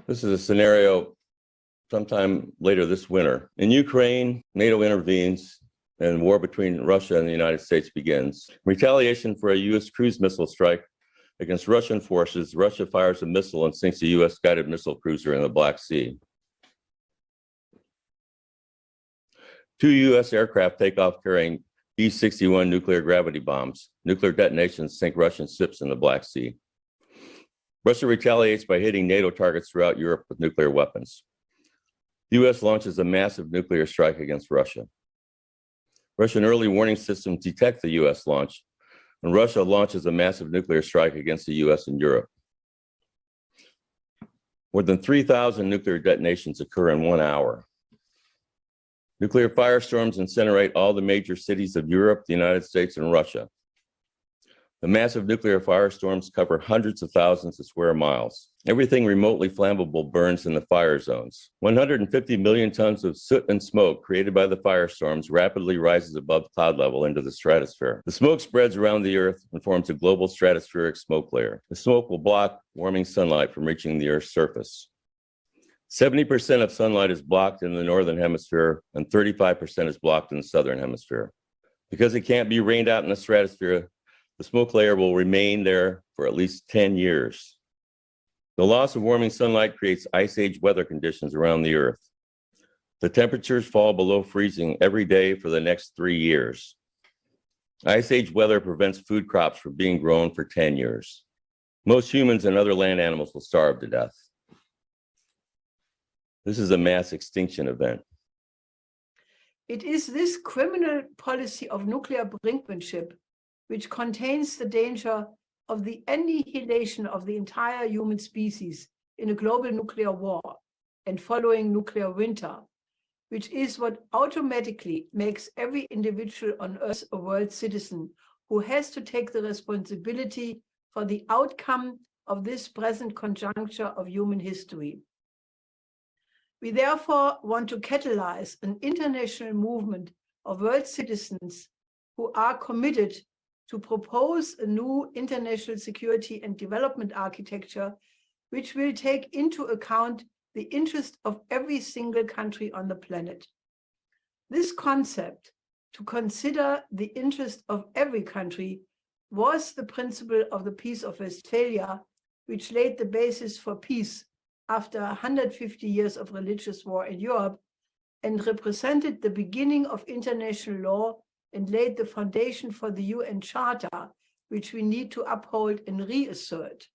This is a scenario sometime later this winter. In Ukraine, NATO intervenes and war between Russia and the United States begins. Retaliation for a U.S. cruise missile strike against Russian forces, Russia fires a missile and sinks a U.S. guided missile cruiser in the Black Sea. 2 U.S. aircraft take off carrying B-61 nuclear gravity bombs. Nuclear detonations sink Russian ships in the Black Sea. Russia retaliates by hitting NATO targets throughout Europe with nuclear weapons. The U.S. launches a massive nuclear strike against Russia. Russian early warning systems detect the U.S. launch, and Russia launches a massive nuclear strike against the U.S. and Europe. More than 3,000 nuclear detonations occur in 1 hour. Nuclear firestorms incinerate all the major cities of Europe, the United States, and Russia. The massive nuclear firestorms cover hundreds of thousands of square miles. Everything remotely flammable burns in the fire zones. 150 million tons of soot and smoke created by the firestorms rapidly rises above cloud level into the stratosphere. The smoke spreads around the Earth and forms a global stratospheric smoke layer. The smoke will block warming sunlight from reaching the Earth's surface. 70% of sunlight is blocked in the northern hemisphere and 35% is blocked in the southern hemisphere. Because it can't be rained out in the stratosphere, the smoke layer will remain there for at least 10 years. The loss of warming sunlight creates ice age weather conditions around the Earth. The temperatures fall below freezing every day for the next 3 years. Ice age weather prevents food crops from being grown for 10 years. Most humans and other land animals will starve to death. This is a mass extinction event. It is this criminal policy of nuclear brinkmanship which contains the danger of the annihilation of the entire human species in a global nuclear war and following nuclear winter, which is what automatically makes every individual on Earth a world citizen who has to take the responsibility for the outcome of this present conjuncture of human history. We therefore want to catalyze an international movement of world citizens who are committed to propose a new international security and development architecture, which will take into account the interest of every single country on the planet. This concept, to consider the interest of every country, was the principle of the Peace of Westphalia, which laid the basis for peace after 150 years of religious war in Europe, and represented the beginning of international law and laid the foundation for the UN Charter, which we need to uphold and reassert.